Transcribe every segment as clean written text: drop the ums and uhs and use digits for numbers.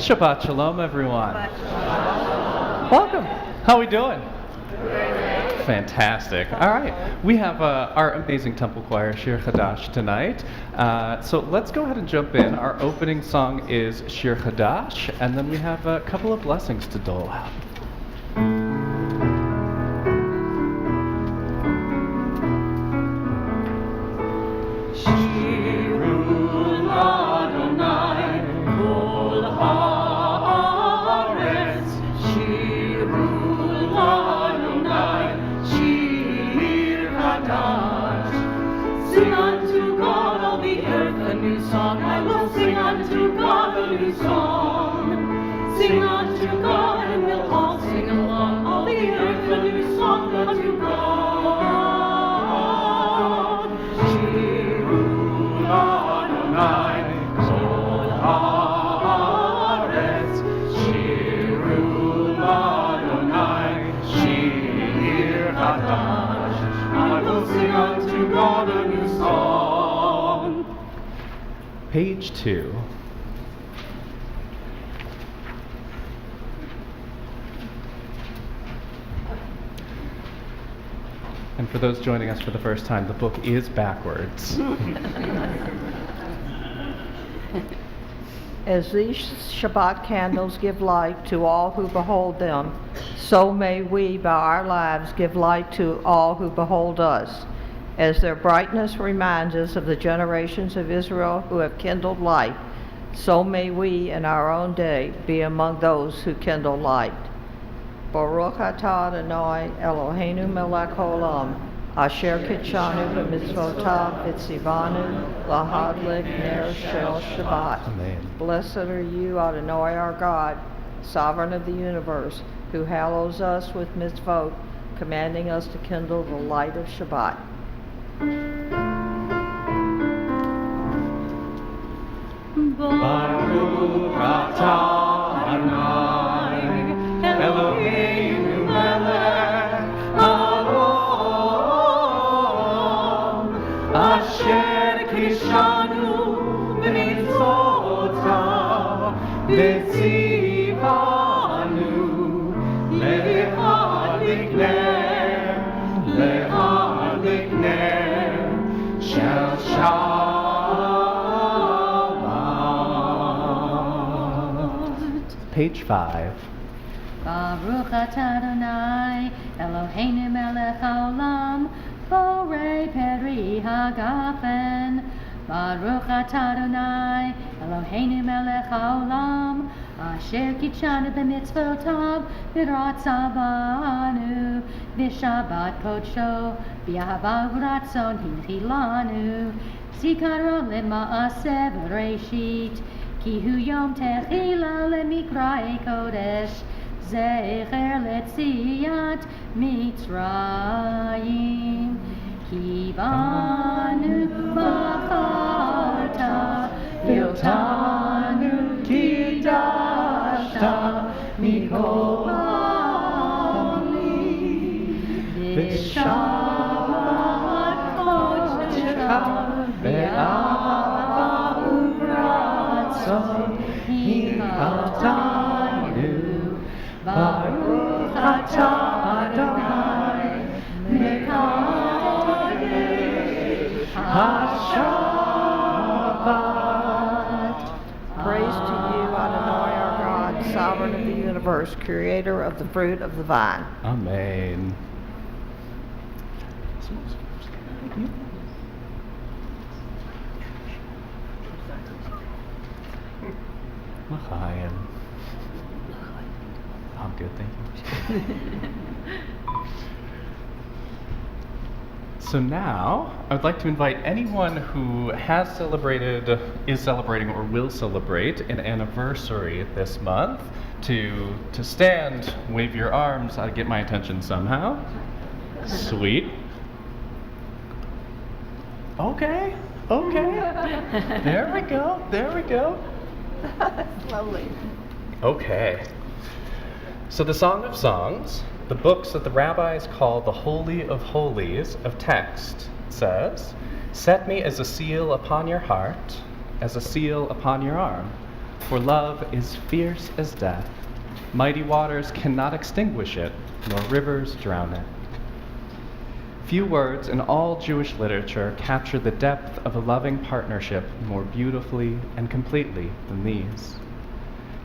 Shabbat Shalom, everyone. Welcome. How are we doing? Fantastic. All right. We have our amazing temple choir, Shir Chadash, tonight. So let's go ahead and jump in. Our opening song is Shir Chadash, and then we have a couple of blessings to dole out. Sing unto God all the earth a new song. I will sing unto God a new song. Sing unto God and we'll all sing along. All the earth a new song unto God. Shiru Adonai kol haaretz. Shiru Adonai shir chadash. I will sing unto God a new song. Page 2. And for those joining us for the first time, the book is backwards. As these Shabbat candles give light to all who behold them, so may we by our lives give light to all who behold us. As their brightness reminds us of the generations of Israel who have kindled light, so may we in our own day be among those who kindle light. Baruch atah Adonai Eloheinu melech haolam, asher kitshanu b'mitzvotav v'tzivanu lahadlik ner shel Shabbat. Amen. Blessed are you, Adonai our God, sovereign of the universe, who hallows us with mitzvot, commanding us to kindle the light of Shabbat. Baruch atah Adonai Eloheinu melech haolam, asher kishanu b'mitzvotav v'tzivanu lehadlik ner shel Shabbat. Page 5. Baruch atah Adonai Eloheinu melech haolam, borei peri hagafen. Baruch atah Adonai Eloheinu melech haolam, asher kitshanu b'mitzvotav v'ratza banu, v'shabbat kodsho v'ahava v'ratzon hinchilanu, zikaro lema'aseh v'reishit, ki hu yom techila lemikra'e kodesh, zecher letziyat Mitzrayim. Ki banu bacharta, viltanu kidashta, mikol ha'olim, v'shabbat kodesh ve'ahava u'ratzon hinchilanu. Baruch atah Adonai Mekadesh HaShabbat. Praise to you, Adonai our God, sovereign of the universe, creator of the fruit of the vine. Amen. L'chaim. I'm good, thank you. So now, I would like to invite anyone who has celebrated, is celebrating, or will celebrate an anniversary this month to stand, wave your arms, get my attention somehow. Sweet. Okay. There we go. Slowly. Okay. So the Song of Songs, the books that the rabbis call the Holy of Holies of text, says, "Set me as a seal upon your heart, as a seal upon your arm. For love is fierce as death. Mighty waters cannot extinguish it, nor rivers drown it. Few words in all Jewish literature capture the depth of a loving partnership more beautifully and completely than these.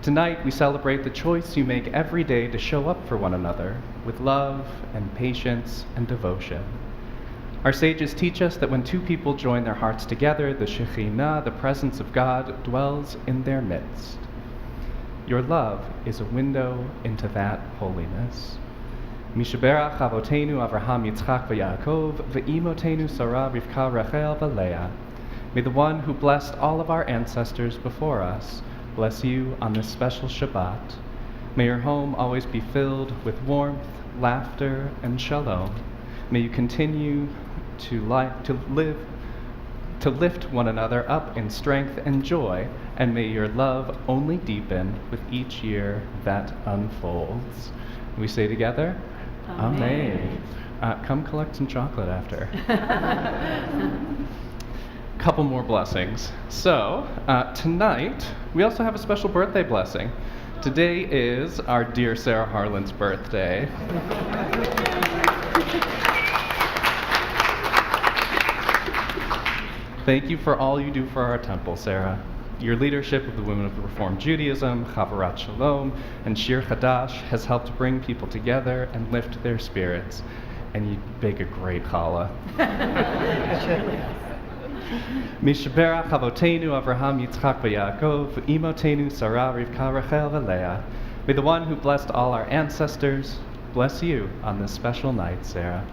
Tonight, we celebrate the choice you make every day to show up for one another with love and patience and devotion. Our sages teach us that when two people join their hearts together, the Shekhinah, the presence of God, dwells in their midst. Your love is a window into that holiness. Mishaberach Avotenu Avraham Yitzchak v'Yaakov v'imotenu Sarah Rivka Rachel v'Leah. May the one who blessed all of our ancestors before us bless you on this special Shabbat. May your home always be filled with warmth, laughter, and shalom. May you continue to lift one another up in strength and joy, and may your love only deepen with each year that unfolds. We say together, Amen. Come collect some chocolate after. Couple more blessings. So, tonight, we also have a special birthday blessing. Today is our dear Sarah Harlan's birthday. Thank you for all you do for our temple, Sarah. Your leadership of the Women of Reformed Judaism, Chavarat Shalom, and Shir Chadash has helped bring people together and lift their spirits. And you bake a great challah. Mishaberach Avotenu Avraham Yitzchak v'Yaakov v'imotenu Sarah Rivka Rachel v'Leah. May the one who blessed all our ancestors bless you on this special night, Sarah.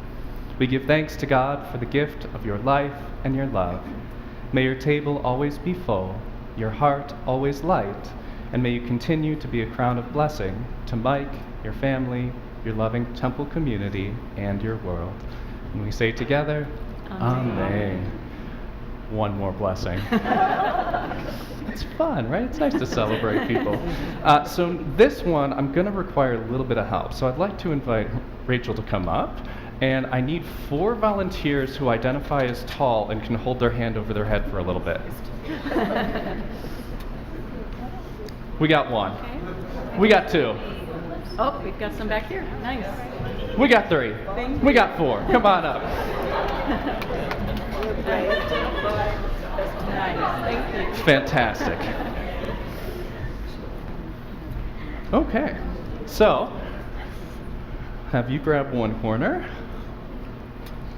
We give thanks to God for the gift of your life and your love. May your table always be full, your heart always light, and may you continue to be a crown of blessing to Mike, your family, your loving temple community, and your world. And we say together, Amen. One more blessing. It's fun, right? It's nice to celebrate people. So this one, I'm going to require a little bit of help. So I'd like to invite Rachel to come up. And I need 4 volunteers who identify as tall and can hold their hand over their head for a little bit. We got 1. Okay. We got 2. Oh, we've got some back here. Nice. We got 3. We got 4. Come on up. Nice. Thank you. Fantastic. Okay. So, have you grab one corner.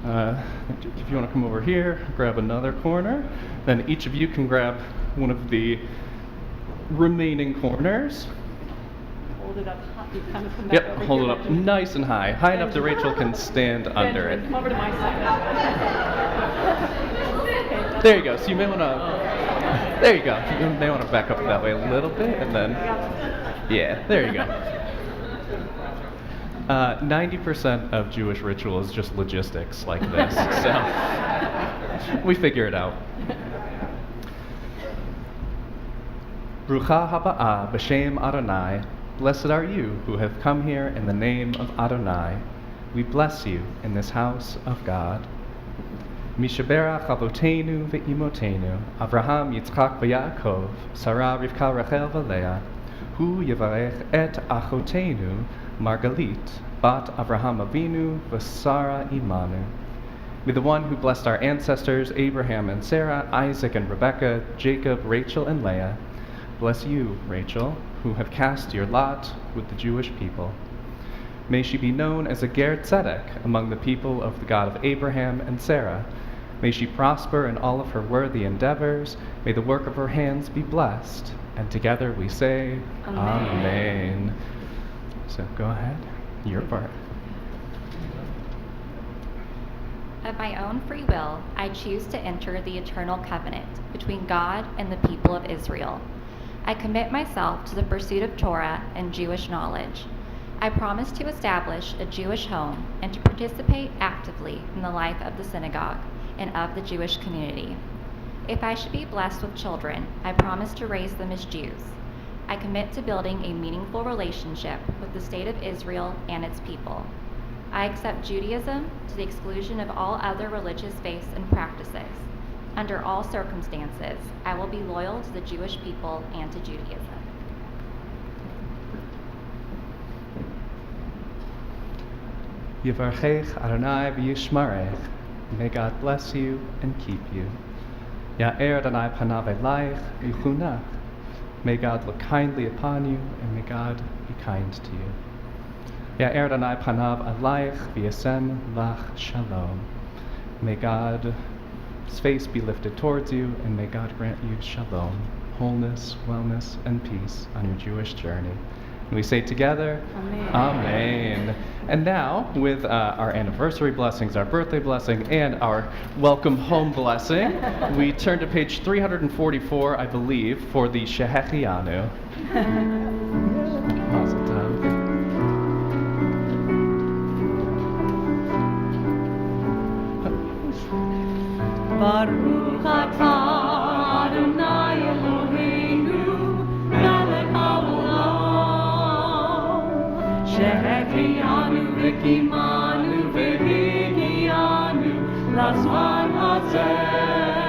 If you want to come over here, grab another corner. Then each of you can grab one of the remaining corners. Hold it up. You kind of come back over Hold here. it up nice and high. High enough that Rachel can stand under it. Come over to my side. There you go. So you may want to, there you go. You may want to back up that way a little bit and then, yeah, there you go. 90% of Jewish ritual is just logistics like this, so we figure it out. Brucha haba'ah b'shem Adonai. Blessed are you who have come here in the name of Adonai. We bless you in this house of God. Mishaberach Avotenu ve'imotenu, Avraham Yitzchak v'Yaakov, Sarah Rivka Rachel v'Leah, Hu Yevarech et Achotenu, Margalit, Bat Avraham Avinu, V'Sara Imanu. May the one who blessed our ancestors, Abraham and Sarah, Isaac and Rebekah, Jacob, Rachel and Leah, bless you, Rachel, who have cast your lot with the Jewish people. May she be known as a Ger Tzedek among the people of the God of Abraham and Sarah. May she prosper in all of her worthy endeavors. May the work of her hands be blessed. And together we say, Amen. So go ahead, your part. Of my own free will, I choose to enter the eternal covenant between God and the people of Israel. I commit myself to the pursuit of Torah and Jewish knowledge. I promise to establish a Jewish home and to participate actively in the life of the synagogue and of the Jewish community. If I should be blessed with children, I promise to raise them as Jews. I commit to building a meaningful relationship with the state of Israel and its people. I accept Judaism to the exclusion of all other religious faiths and practices. Under all circumstances, I will be loyal to the Jewish people and to Judaism. Yivarchech Adonai v'yishmarech. May God bless you and keep you. Ya'er Adonai panav elayich v'chunach. May God look kindly upon you, and may God be kind to you. Ya'er Adonai panav elayich v'yasem lach shalom. May God's face be lifted towards you, and may God grant you shalom, wholeness, wellness, and peace on your Jewish journey. And we say together, Amen. Amen. And now, with our anniversary blessings, our birthday blessing, and our welcome home blessing, we turn to page 344, I believe, for the Shehechianu. Mazel tov. Baruch atah Adonai Eloheinu melech haolam shehechianu v'kimanu v'higianu lazman hazeh.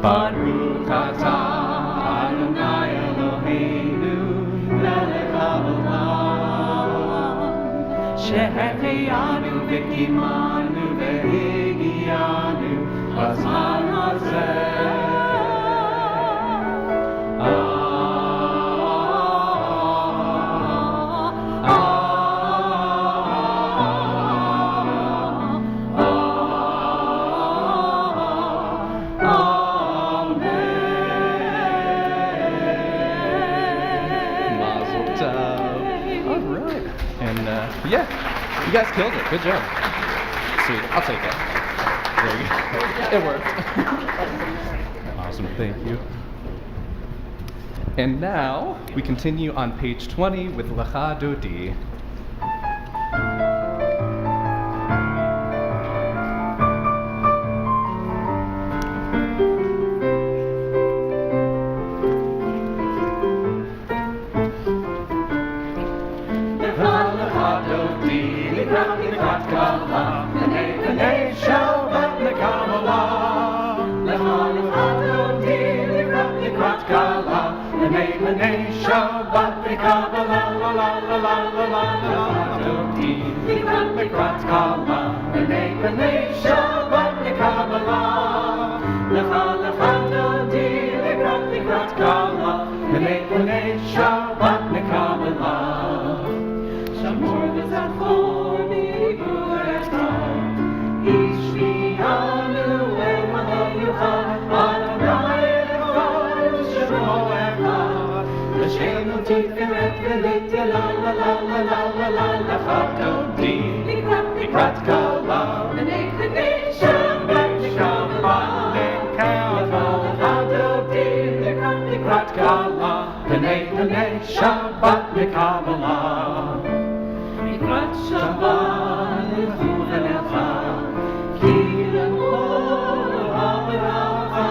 Baruch atah Adonai Eloheinu melech haolam shehechianu v'kimanu v'higianu lazman hazeh. Mazel tov. All right. And yeah, you guys killed it. Good job. Sweet. I'll take it. There you go. It worked. Awesome. Thank you. And now we continue on page 20 with Lecha Dodi. Shabbat mekabala, mikrat Shabbat lechuvenecha, ki lemor ha'beracha,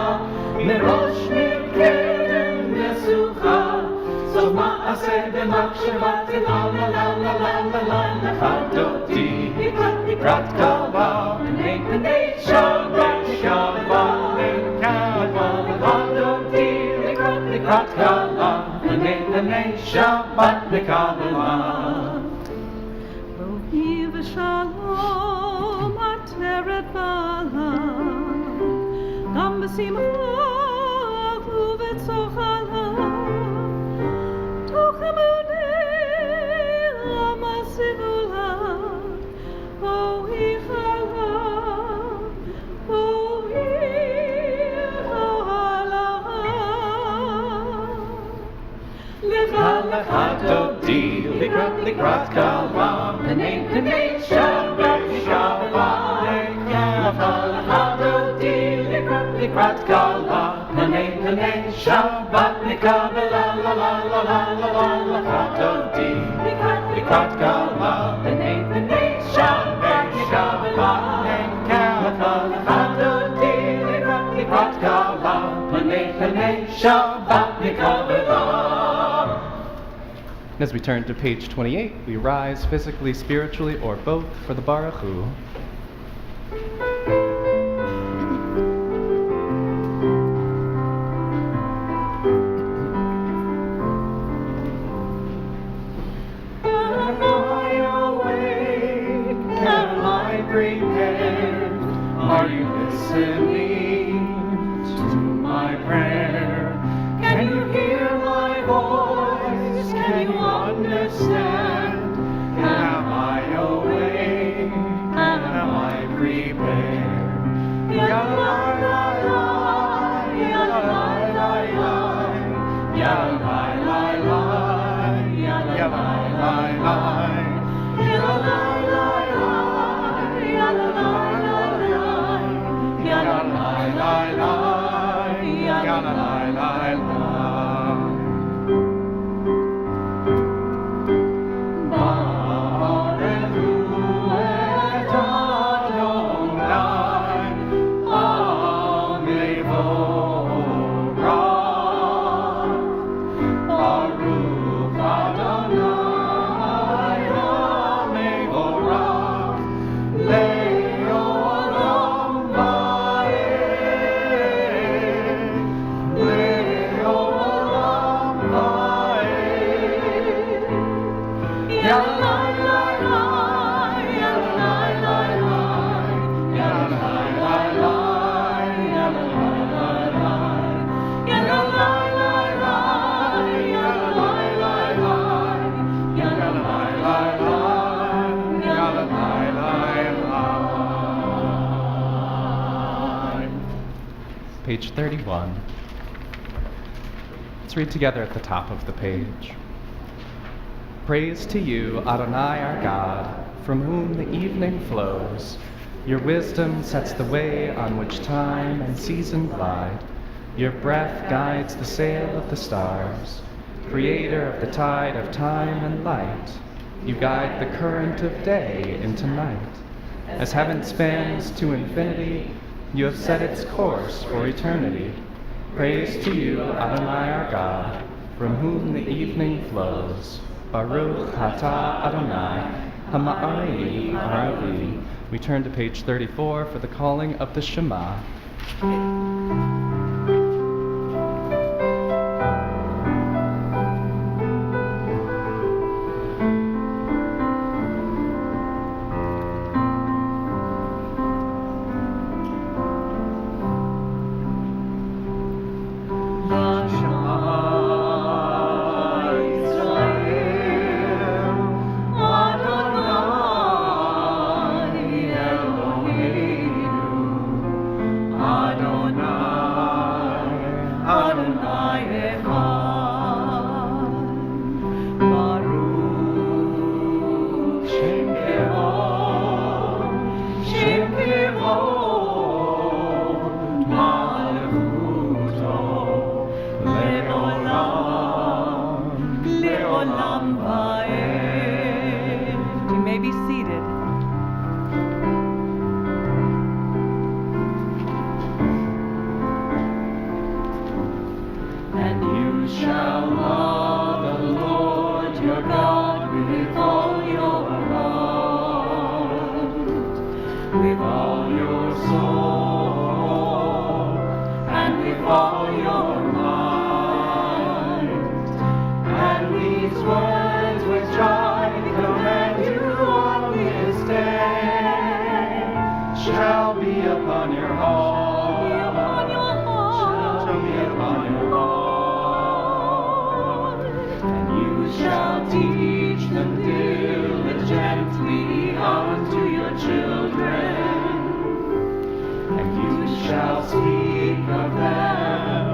merosh mikeden nesucha, sof ma'aseh b'makshvat la la la la la la la lecha dodi, mikrat kala, b'nei Shabbat Shabbat mekabala dodi, mikrat kala. Shabbat mekabala. Rohi v'shalom ateret bala, gam b'simcha u'b'tzochala, toch emunei lama sigula, ohi chala, ohi Lecha dodi, likrat kala, b'nei Shabbat Shabbat lecha dodi, likrat kala, b'nei Shabbat mekabala la la la la la la lecha dodi, likrat kala, b'nei Shabbat Shabbat lecha dodi, likrat kala, b'nei Shabbat mekabala. As we turn to page 28, we rise physically, spiritually, or both for the Baruch Hu. prepared? Are you listening to my prayer? Can you hear my voice? Can you understand? Am I awake? Am I prepared? Ya la la la, ya la la la la, ya la la la, ya la la la la, ya la la la, ya la la la la, ya la la la la, ya la la la la. Page 31. Let's read together at the top of the page. Praise to you, Adonai our God, from whom the evening flows. Your wisdom sets the way on which time and season glide. Your breath guides the sail of the stars. Creator of the tide of time and light, you guide the current of day into night. As heaven spans to infinity, you have set its course for eternity. Praise to you, Adonai our God, from whom the evening flows. Baruch atah Adonai, hama'ari haravi. We turn to page 34 for the calling of the Shema. You may be seated. And you shall love the Lord your God with all your heart, with all your soul, and with all your mind. And these words which I command you on this day shall be upon your heart. Shall be upon your heart. And you shall teach them diligently unto your children. And you shall speak of them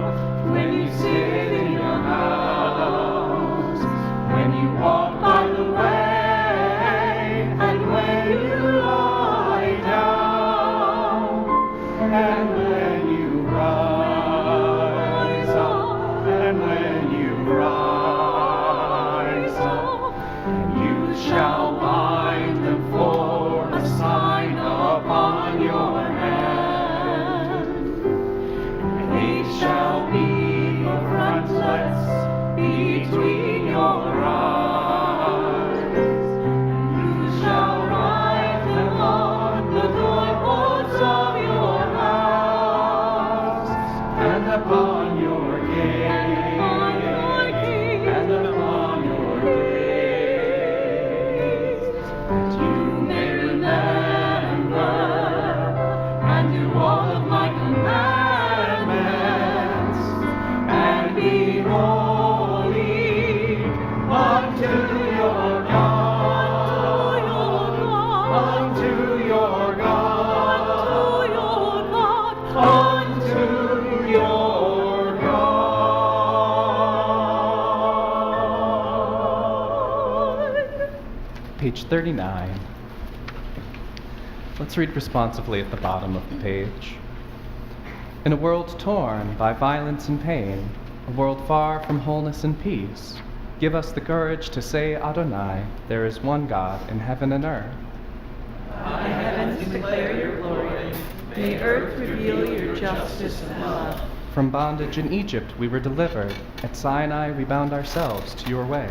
when you sit in your house, when you walk by the way, and when you lie down, and when you rise up, and when you rise up. And you shall bind them for a sign upon your hand, and they shall be for frontlets between your eyes. And you shall write them on the doorposts of your house, and upon your gates, and upon your gates. Page 39. Let's read responsively at the bottom of the page. In a world torn by violence and pain, a world far from wholeness and peace, give us the courage to say, Adonai, there is one God in heaven and earth. The heavens declare your glory. May earth reveal your justice and love. From bondage in Egypt we were delivered. At Sinai we bound ourselves to your way.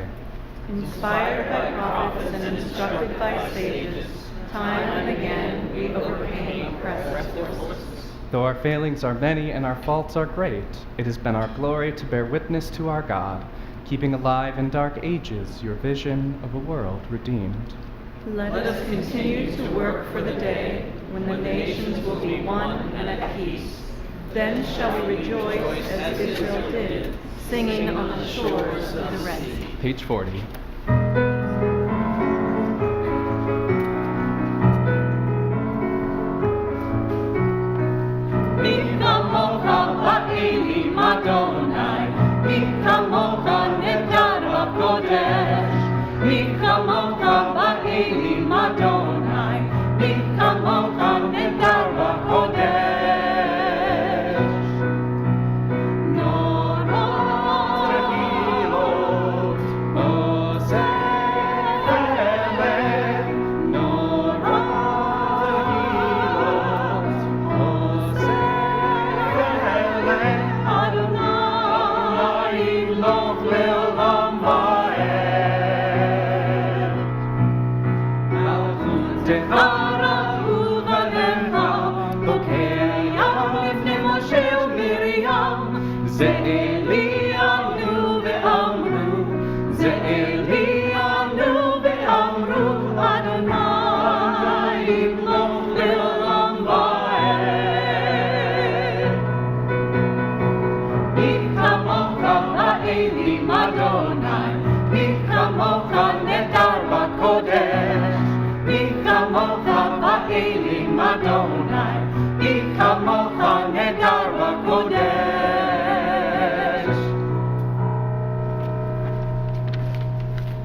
Inspired by prophets and instructed by sages, time and again we overcame oppressive forces. Though our failings are many and our faults are great, it has been our glory to bear witness to our God, keeping alive in dark ages your vision of a world redeemed. Let us continue to work for the day when the nations will be one and at peace. Then shall we rejoice as Israel did, singing on the shores of the Red Sea. Page 40.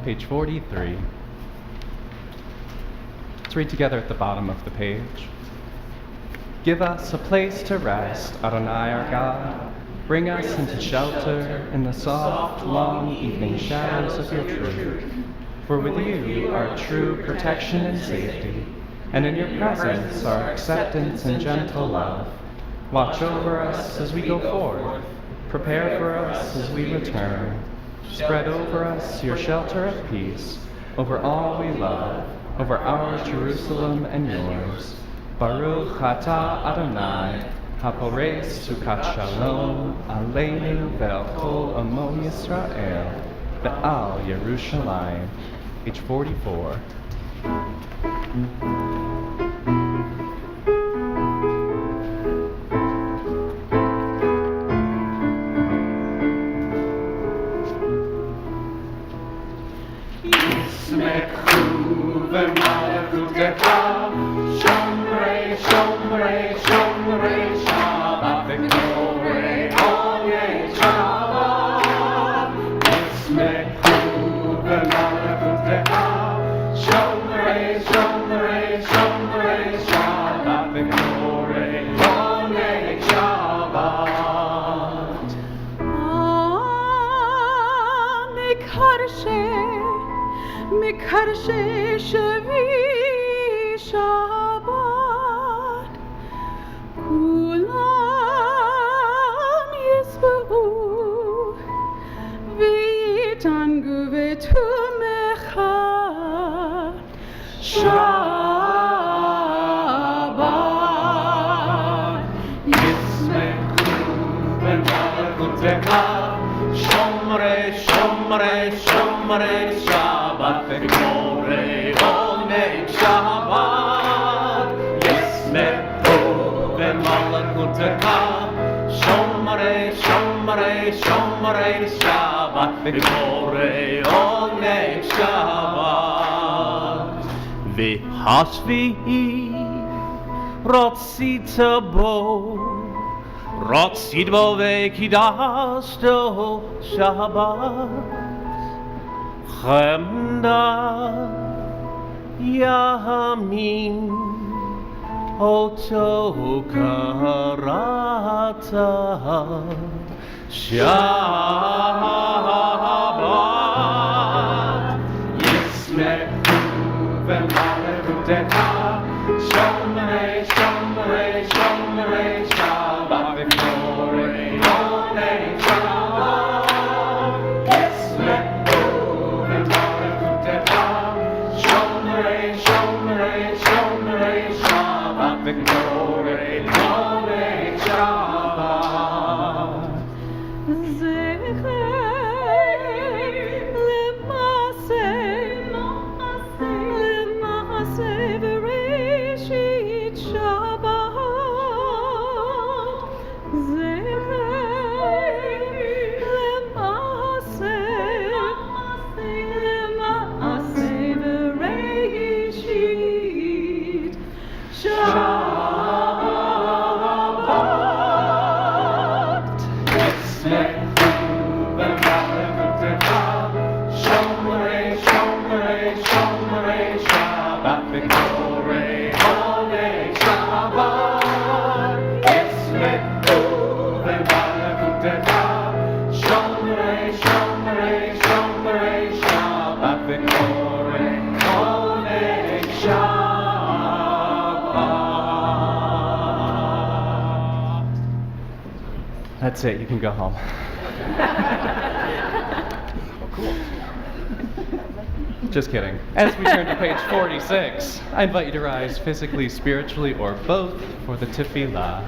Page 43. Let's read together at the bottom of the page. Give us a place to rest, Adonai our God. Bring us into shelter in the soft, long evening shadows of your truth. For with you are true protection and safety, and in your presence are acceptance and gentle love. Watch over us as we go forth. Prepare for us as we return. Spread over us your shelter of peace, over all we love, over our Jerusalem and yours. Baruch atah Adonai, hapores sukat shalom, aleinu ve'al kol amo Yisrael, ve'al Yerushalayim. Page 44. Mekarshe Shevi Shabbat Kulam Yisba'u V'yitangu v'tumecha Shabbat Yismechu v'malakutecha Shomrei Shomrei Shomrei Shabbat V'korei onei Shabbat Yismechu v'malakutecha Shomrei Shomrei Shomrei Shabbat V'korei onei Shabbat V'hashvi'i Rotzita bo ve'kidashto Shabbat Chemda Yamin Oto Karata Shabbat Yismechu v'malechutecha Shomrei, Shomrei, Shomrei Shabbat V'korei Onei Shabbat Yismechu v'malechutecha Shomrei, Shomrei, Shomrei Shabbat V'korei Onei Shabbat That's it, you can go home. Just kidding. As we turn to page 46, I invite you to rise physically, spiritually, or both for the tefillah.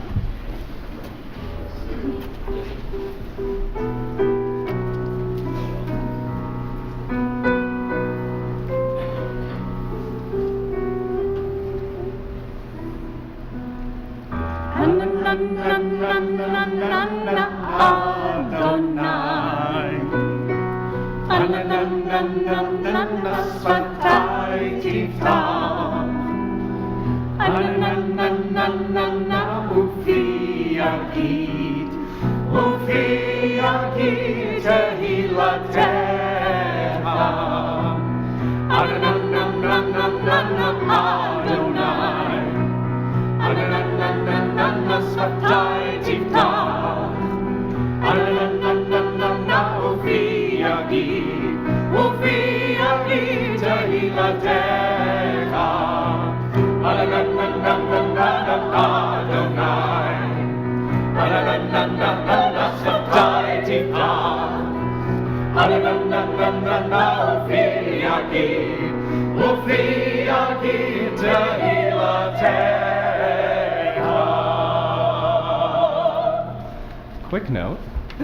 Quick note,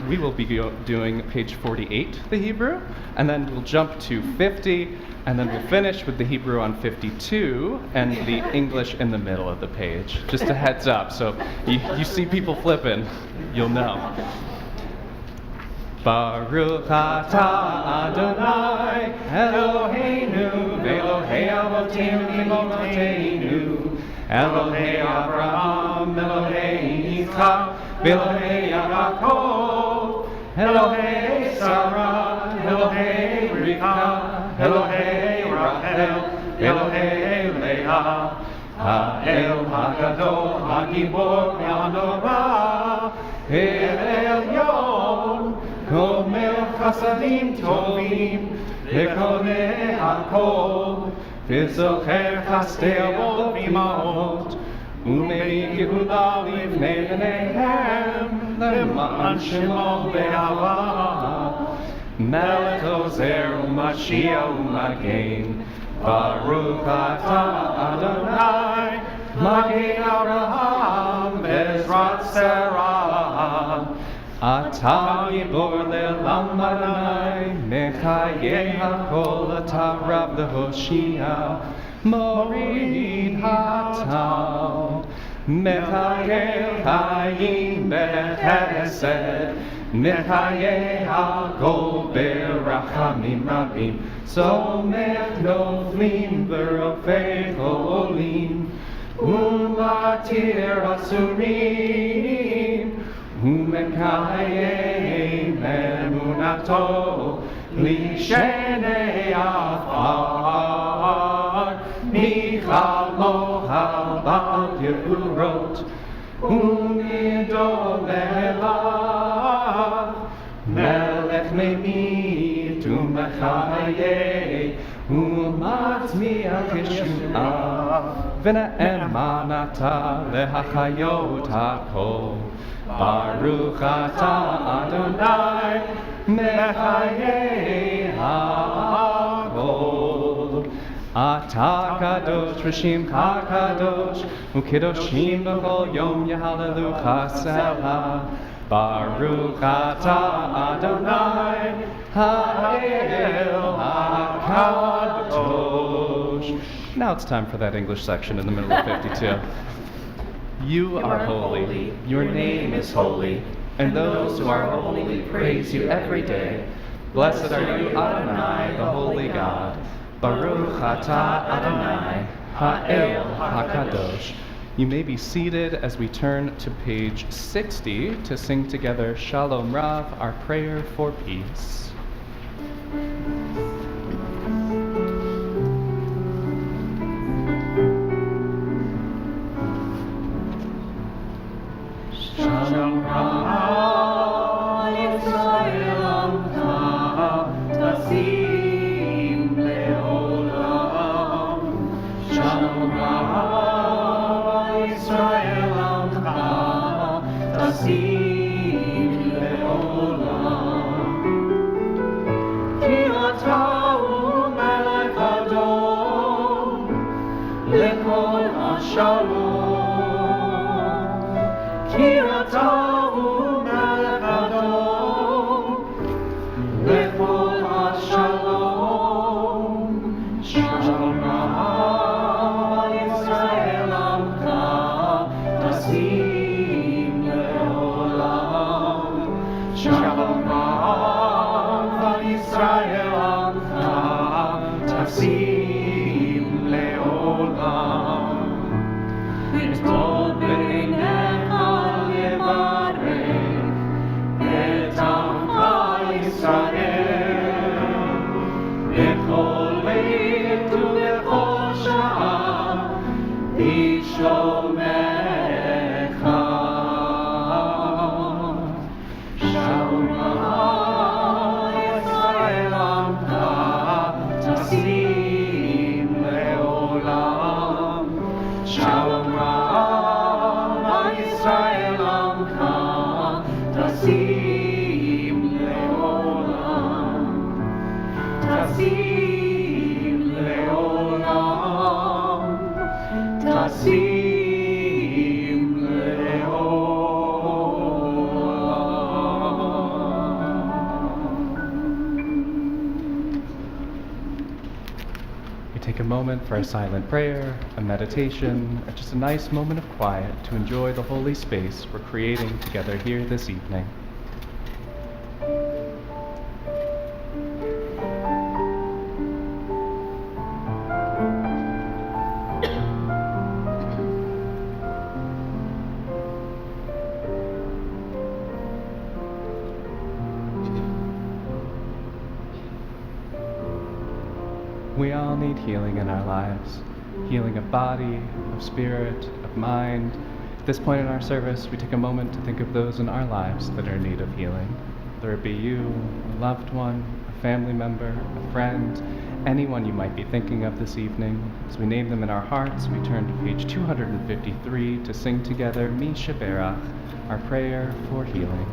we will be doing page 48, the Hebrew, and then we'll jump to 50, and then we'll finish with the Hebrew on 52, and the English in the middle of the page. Just a heads up, so you see people flipping, you'll know. Baruch atah Adonai Eloheinu Elohei Avotenu Elohei Abraham Elohei Yitzchak Elohei Yaakov Elohei Sarah Elohei Rivka Elohei Rachel Elohei Leah Ha'el Hagadol Hagibor Hanora El Elyon Gomel Chasadim Tovim Lekonei Hakol V'zocher Chasdei Avot V'imahot U'mei Yehuda Livnei B'neihem Le'man Shemo Be'ava Melech Ozer U'Mashiach U'Magen Baruch atah Adonai Magen Avraham Bezrat Sarah Atah Yibor Le'olam Adonai Mechayeh HaKol Atah Rav Lehoshia Morid Hatal Mechayeh Chayim B'Chesed Mechayeh HaKol Berachamim Rabim Somech Noflim V'Rofei Cholim Umatir Asurim Umekayeh Emunato Lishenei Afar מחלוכה בגבורות, ומדוללה, מלך ממית ומחיה, ומצמיח ישועה, ונאמנתה להחיות הכל. ברוך אתה אדוני, מחיי הכל. אתה קדוש ושמך קדוש, וקדושים בכל יום יהללוך סלה. ברוך אתה אדוני, האל הקדוש. Now it's time for that English section in the middle of 52. You are holy, your name is holy, and those who are holy praise you every day. Blessed are you, Adonai, the holy God. Baruch atah Adonai, ha'el hakadosh. You may be seated as we turn to page 60 to sing together Shalom Rav, our prayer for peace. Shalom Rav, Yisrael Amcha, Tasim Leolam. Shalom Rav, Yisrael Amcha, Tasim Leolam. Ki ata hu melech Adon, lekol hashalom. Ki ata hu melech Adon, lekol hashalom. Shalom Rav, Yisrael Amcha, Tasim Leolam. Shalom Rav, Yisrael Amcha, Tasim Leolam. V'tov b'neinecha levarech et amcha Yisrael, b'kol עת ובכל שעה בשלומך. Shalom Rav, Yisrael Amcha, Tasim Leolam. Shalom Rav, Yisrael Amcha, Tasim Leolam. Tasim Leolam. Tasim We take a moment for a silent prayer, a meditation, or just a nice moment of quiet to enjoy the holy space we're creating together here this evening. We all need healing in our lives, healing of body, of spirit, of mind. At this point in our service, we take a moment to think of those in our lives that are in need of healing. Whether it be you, a loved one, a family member, a friend, anyone you might be thinking of this evening. As we name them in our hearts, we turn to page 253 to sing together Mi Sheberach, our prayer for healing.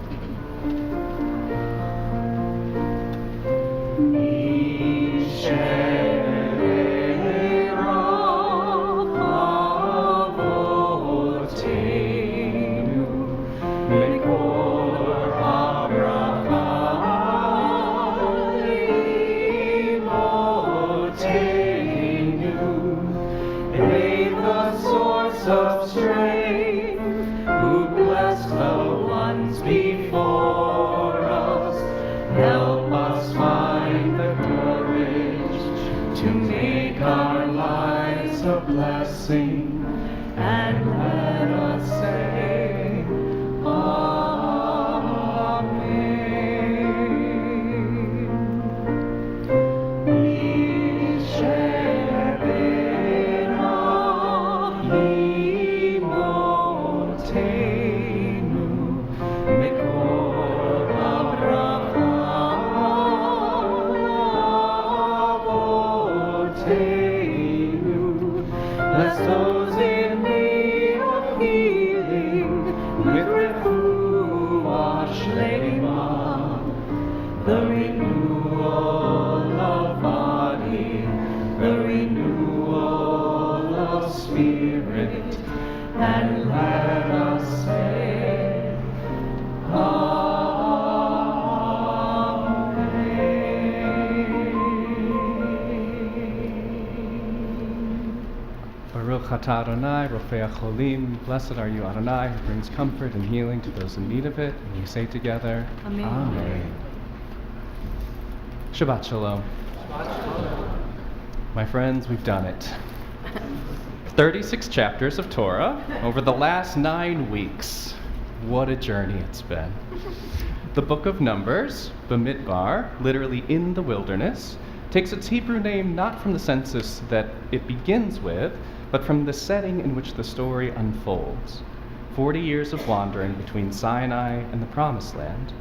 Of strength, who bless the ones before us, help us find the courage to make our lives a blessing, and let us say, Amen. Bless those in need of healing with refuah shlema, the renewal of body, the renewal of spirit, and let us say, Baruch atah Adonai, Rofei HaCholim. Blessed are you, Adonai, who brings comfort and healing to those in need of it. And we say together, Amen. Amen. Shabbat Shalom. My friends, we've done it. 36 chapters of Torah over the last 9 weeks. What a journey it's been. The book of Numbers, Bamidbar, literally in the wilderness, takes its Hebrew name not from the census that it begins with, but from the setting in which the story unfolds. 40 years of wandering between Sinai and the Promised Land.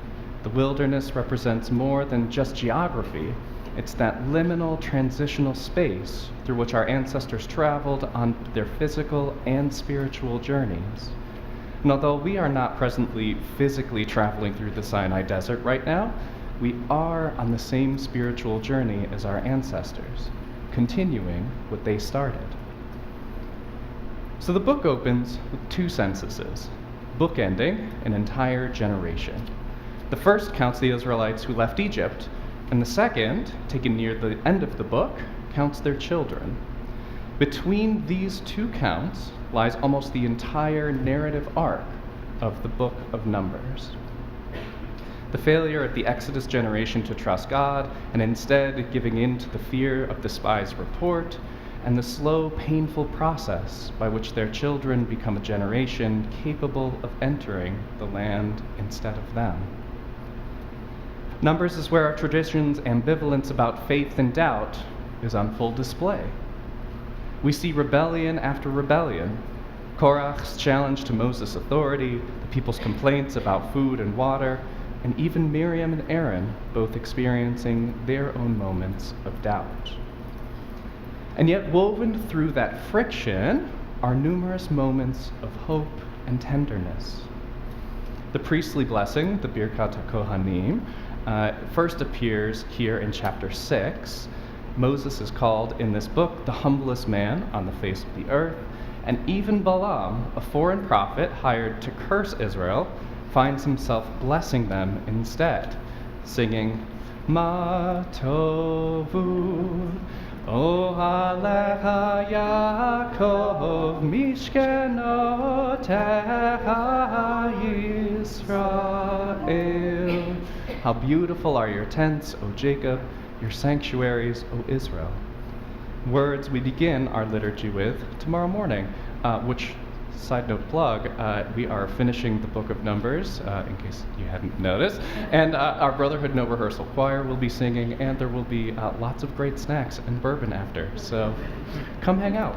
The wilderness represents more than just geography. It's that liminal transitional space through which our ancestors traveled on their physical and spiritual journeys. And although we are not presently physically traveling through the Sinai Desert right now, we are on the same spiritual journey as our ancestors, continuing what they started. So the book opens with 2 censuses, bookending an entire generation. The first counts the Israelites who left Egypt, and the second, taken near the end of the book, counts their children. Between these 2 counts lies almost the entire narrative arc of the book of Numbers. The failure of the Exodus generation to trust God, and instead giving in to the fear of the spies' report, and the slow, painful process by which their children become a generation capable of entering the land instead of them. Numbers is where our tradition's ambivalence about faith and doubt is on full display. We see rebellion after rebellion, Korach's challenge to Moses' authority, the people's complaints about food and water, and even Miriam and Aaron both experiencing their own moments of doubt. And yet woven through that friction are numerous moments of hope and tenderness. The priestly blessing, the Birkat HaKohanim, first appears here in chapter 6. Moses is called in this book the humblest man on the face of the earth, and even Balaam, a foreign prophet hired to curse Israel, finds himself blessing them instead, singing, Ma tovu ohalecha Yaakov mishkenotecha Yisrael. How beautiful are your tents, O Jacob, your sanctuaries, O Israel. Words we begin our liturgy with tomorrow morning, which, side note plug, we are finishing the book of Numbers, in case you hadn't noticed, and our Brotherhood No Rehearsal Choir will be singing, and there will be lots of great snacks and bourbon after, so come hang out.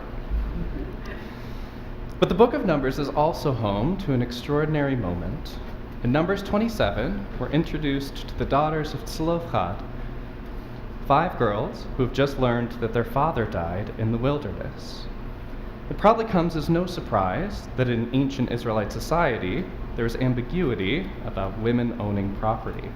But the book of Numbers is also home to an extraordinary moment. In Numbers 27, we're introduced to the daughters of Tzlofchad, 5 girls who have just learned that their father died in the wilderness. It probably comes as no surprise that in ancient Israelite society, there's ambiguity about women owning property.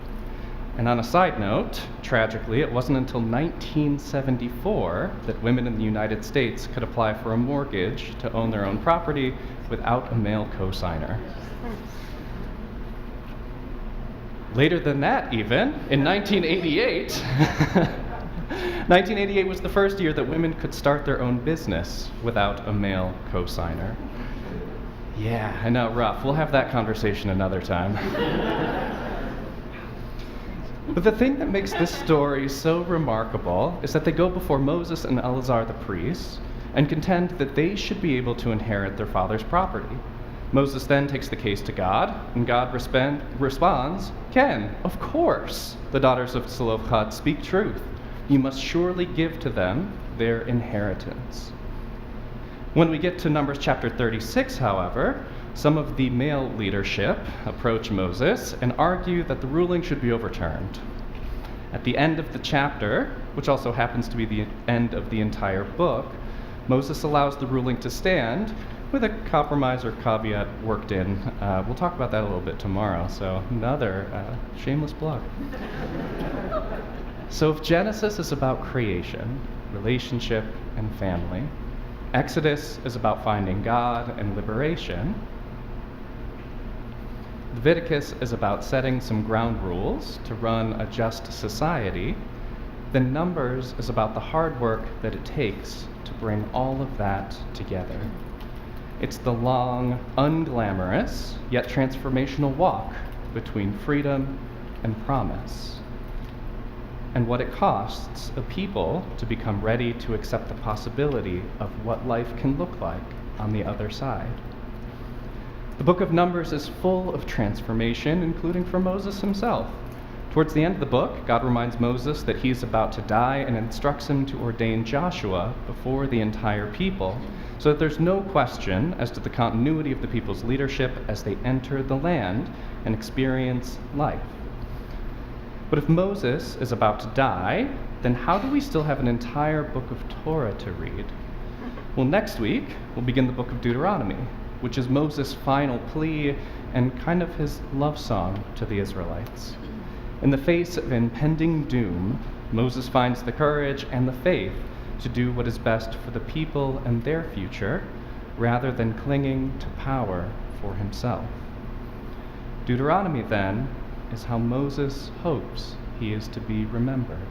And on a side note, tragically, it wasn't until 1974 that women in the United States could apply for a mortgage to own their own property without a male co-signer. Later than that, even, in 1988, 1988 was the first year that women could start their own business without a male co-signer. Yeah, I know, rough. We'll have that conversation another time. But the thing that makes this story so remarkable is that they go before Moses and Eleazar the priests and contend that they should be able to inherit their father's property. Moses then takes the case to God, and God responds, Ken, of course, the daughters of Tzlofchad speak truth. You must surely give to them their inheritance. When we get to Numbers chapter 36, however, some of the male leadership approach Moses and argue that the ruling should be overturned. At the end of the chapter, which also happens to be the end of the entire book, Moses allows the ruling to stand with a compromise or caveat worked in. We'll talk about that a little bit tomorrow, so another shameless plug. So if Genesis is about creation, relationship, and family, Exodus is about finding God and liberation, Leviticus is about setting some ground rules to run a just society, then Numbers is about the hard work that it takes to bring all of that together. It's the long, unglamorous, yet transformational walk between freedom and promise, and what it costs a people to become ready to accept the possibility of what life can look like on the other side. The book of Numbers is full of transformation, including for Moses himself. Towards the end of the book, God reminds Moses that he's about to die and instructs him to ordain Joshua before the entire people, so that there's no question as to the continuity of the people's leadership as they enter the land and experience life. But if Moses is about to die, then how do we still have an entire book of Torah to read? Well, next week, we'll begin the book of Deuteronomy, which is Moses' final plea and kind of his love song to the Israelites. In the face of impending doom, Moses finds the courage and the faith to do what is best for the people and their future, rather than clinging to power for himself. Deuteronomy, then, is how Moses hopes he is to be remembered.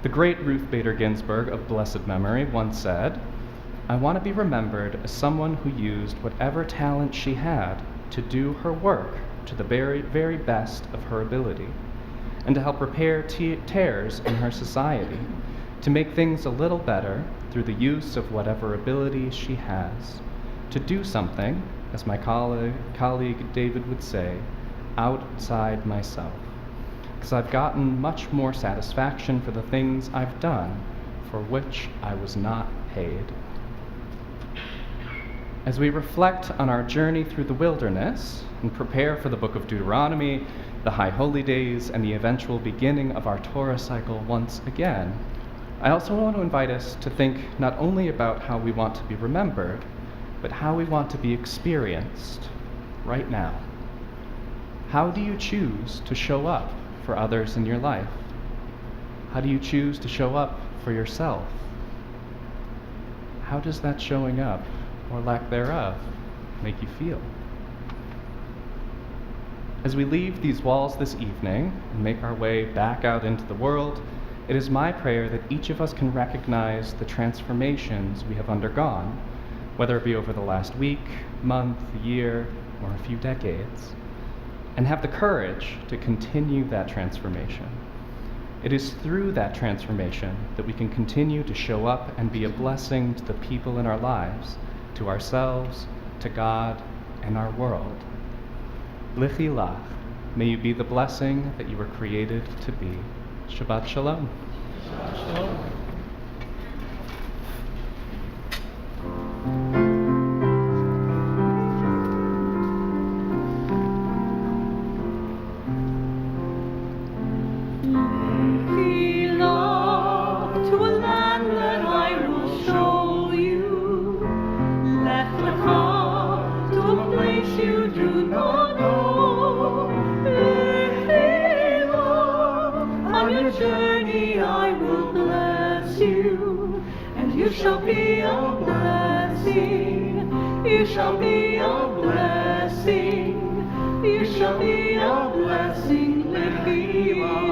The great Ruth Bader Ginsburg of blessed memory once said, "I want to be remembered as someone who used whatever talent she had to do her work to the very, very best of her ability, and to help repair tears in her society, to make things a little better through the use of whatever ability she has, to do something, as my colleague David would say, outside myself, because I've gotten much more satisfaction for the things I've done for which I was not paid." As we reflect on our journey through the wilderness and prepare for the book of Deuteronomy, the High Holy Days, and the eventual beginning of our Torah cycle once again, I also want to invite us to think not only about how we want to be remembered, but how we want to be experienced right now. How do you choose to show up for others in your life? How do you choose to show up for yourself? How does that showing up, or lack thereof, make you feel? As we leave these walls this evening and make our way back out into the world, it is my prayer that each of us can recognize the transformations we have undergone, whether it be over the last week, month, year, or a few decades, and have the courage to continue that transformation. It is through that transformation that we can continue to show up and be a blessing to the people in our lives, to ourselves, to God, and our world. L'chilach, may you be the blessing that you were created to be. Shabbat shalom. Shabbat shalom. To a land that I will show you. Lech lecha, to a place you do not know. Lechilah, on your journey I will bless you, and you shall be a blessing. You shall be a blessing. You shall be a blessing. Lechilah.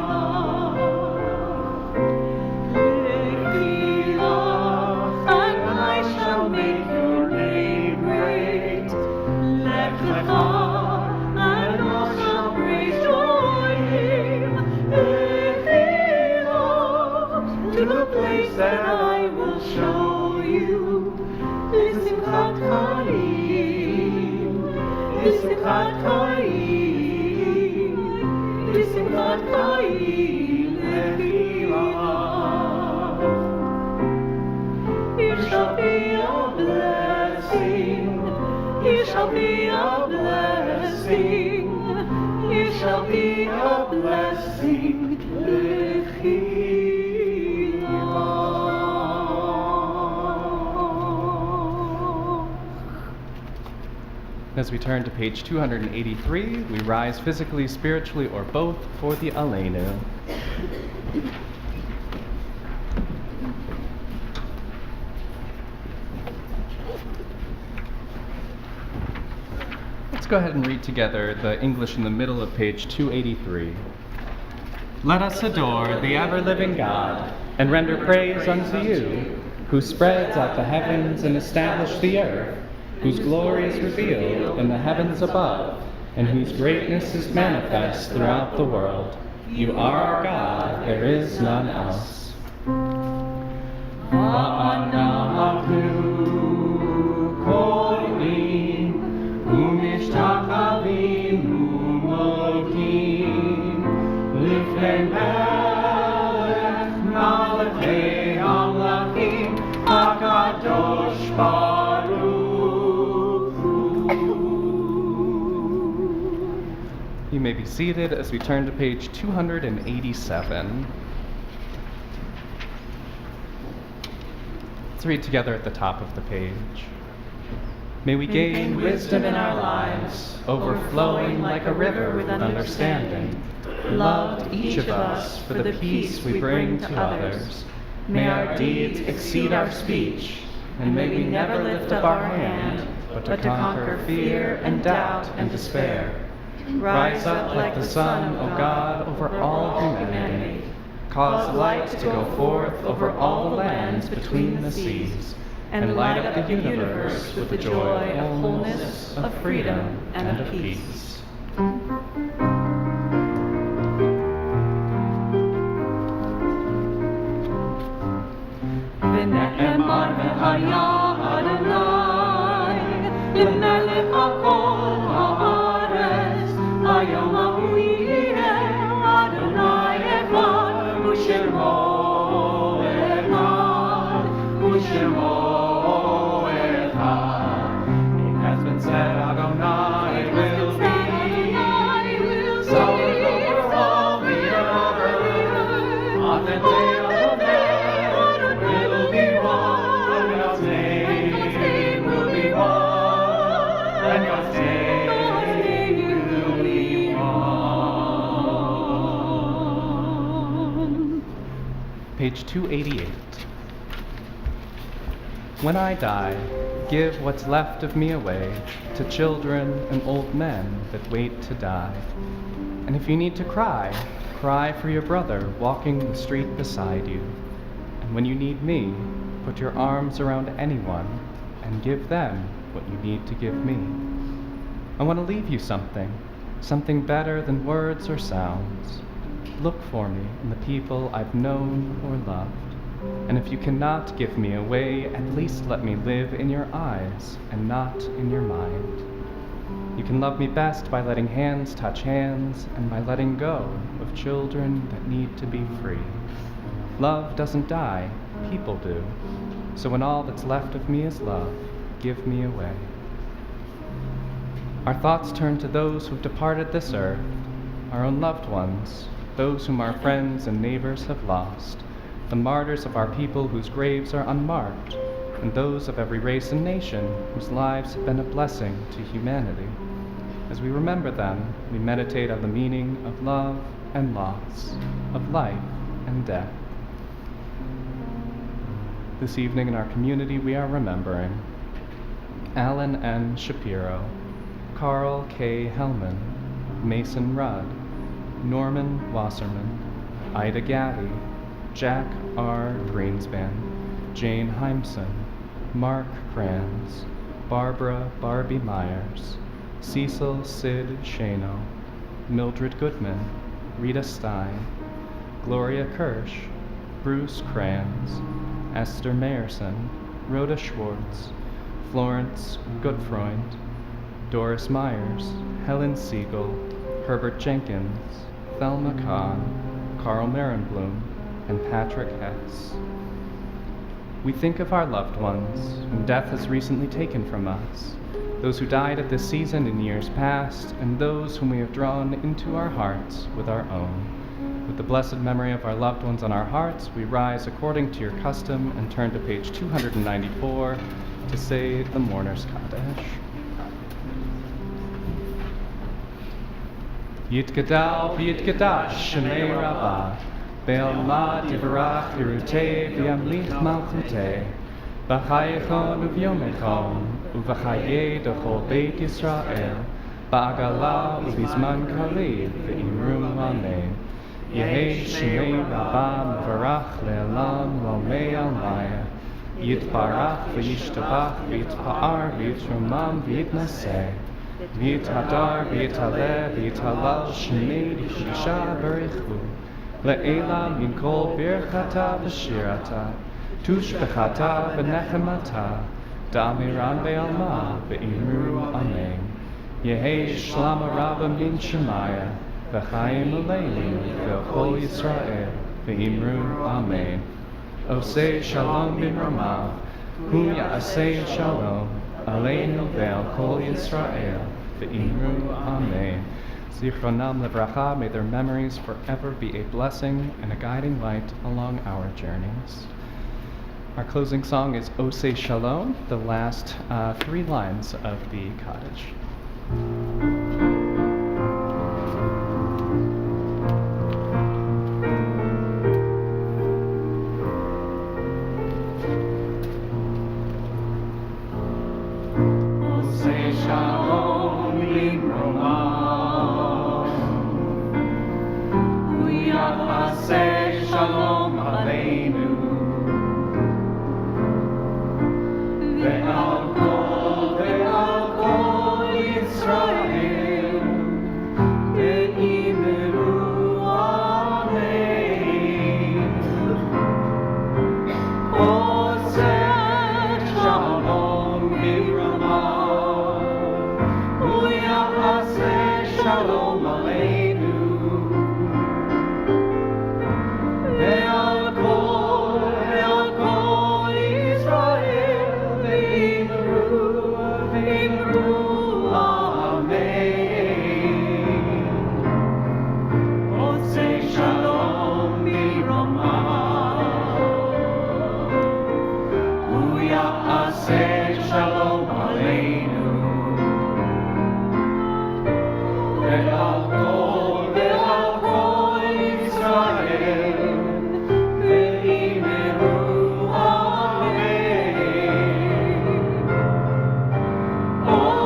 That I will show you. L'simchat chaim, l'simchat chaim, l'simchat chaim, lechilah. You shall be a blessing. You shall be a blessing. You shall be a blessing, lechilah. As we turn to page 283, we rise physically, spiritually, or both for the Aleinu. Let's go ahead and read together the English in the middle of page 283. Let us adore the ever-living God and render praise unto you, who spreads out the heavens and established the earth, whose glory is revealed in the heavens above, and whose greatness is manifest throughout the world. You are our God, there is none else. You may be seated as we turn to page 287. Let's read together at the top of the page. May we gain wisdom in our lives, overflowing like a river with understanding. Love each of us for the peace we bring to others. May our deeds exceed our speech, and may we never lift up our hand, but to conquer fear and doubt and despair. Rise up like the sun, O God, over all humanity. Cause light to go forth over all the lands between the seas, and light up the universe with the joy of wholeness, of freedom, and of peace. Page 288. When I die, give what's left of me away to children and old men that wait to die. And if you need to cry, cry for your brother walking the street beside you. And when you need me, put your arms around anyone and give them what you need to give me. I want to leave you something better than words or sounds. Look for me in the people I've known or loved. And if you cannot give me away, at least let me live in your eyes and not in your mind. You can love me best by letting hands touch hands and by letting go of children that need to be free. Love doesn't die, people do. So when all that's left of me is love, give me away. Our thoughts turn to those who've departed this earth, our own loved ones, those whom our friends and neighbors have lost, the martyrs of our people whose graves are unmarked, and those of every race and nation whose lives have been a blessing to humanity. As we remember them, we meditate on the meaning of love and loss, of life and death. This evening in our community we are remembering Alan N. Shapiro, Carl K. Hellman, Mason Rudd, Norman Wasserman, Ida Gaddy, Jack R. Greenspan, Jane Heimson, Mark Kranz, Barbara Barbie Myers, Cecil Sid Shano, Mildred Goodman, Rita Stein, Gloria Kirsch, Bruce Kranz, Esther Meyerson, Rhoda Schwartz, Florence Gutfreund, Doris Myers, Helen Siegel, Herbert Jenkins, Thelma Kahn, Carl Marenblum, and Patrick Hess. We think of our loved ones whom death has recently taken from us, those who died at this season in years past, and those whom we have drawn into our hearts with our own. With the blessed memory of our loved ones on our hearts, we rise according to your custom and turn to page 294 to say the Mourner's Kaddish. Yitgadal v'yitgadash Shemei Rabbah, Be'alma divarach Yerutei v'yamlich malchutei, B'chayechon uvyomechon, Uv'chayei d'chol Beit Yisrael, Ba'agala u'bizman kariv v'imrum amen. Yehei Shemei Rabbah mevarach le'elam l'olmei almaya, Yitbarach v'yishtabach v'yitpa'ar v'yitromam v'yitnaseh, V'yithadar v'yithaleh v'yithalal Shemei Yisha b'richu, Le'ela min kol birchata v'shirata, Tushbechata v'nechemata, Da'amiran be'alma v'imru amen. Yehei shlama rabba min shemaya, V'chaim aleinu v'chol Yisrael v'imru amen. Osei shalom bin Ramav, Hu ya'asei shalom, Aleinu ve'al kol Yisrael v'imru amen. Zichronam levracha, may their memories forever be a blessing and a guiding light along our journeys. Our closing song is Osei Shalom, the last 3 lines of the cottage. Osei Shalom Limromah, Hu Ya'aseh Shalom Aleinu, Ve'al kol Yisrael, Ve'imru amen. Osei Shalom Limromah, Hu Ya'aseh Shalom Aleinu, Ve'al kol Yisrael, Ve'imru amen. Osei Shalom Limromah, Hu Ya'aseh Shalom Aleinu, Ve'al kol Yisrael, Ve'imru amen.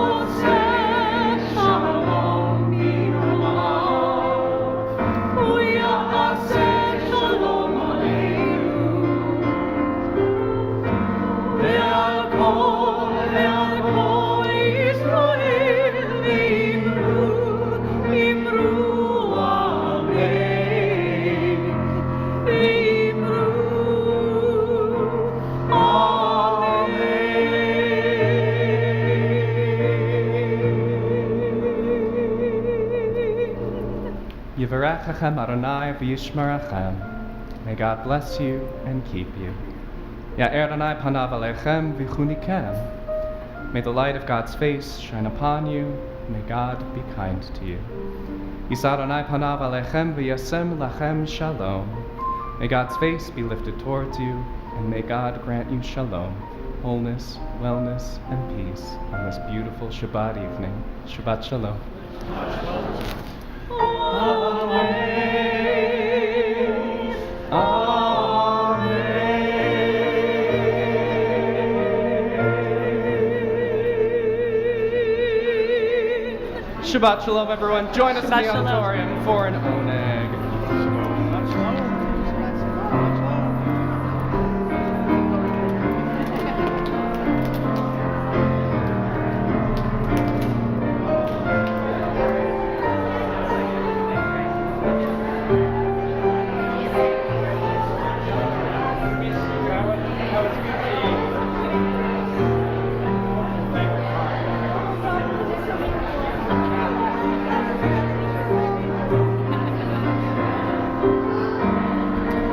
Osei Shalom Limromah, Hu Ya'aseh Shalom Aleinu, Ve'al kol Yisrael, Ve'imru amen. Ve'imru amen. Yivarechachem Adonai v'yishmarachem. May God bless you and keep you. Ya'er Adonai panav alechem v'chunikem. May the light of God's face shine upon you. May God be kind to you. Yisa Adonai panav alechem v'yasem lachem shalom. May God's face be lifted towards you, and may God grant you shalom, wholeness, wellness, and peace on this beautiful Shabbat evening. Shabbat shalom. Shabbat shalom, everyone. Join us in the Shabbat shalom. auditorium for an oneg.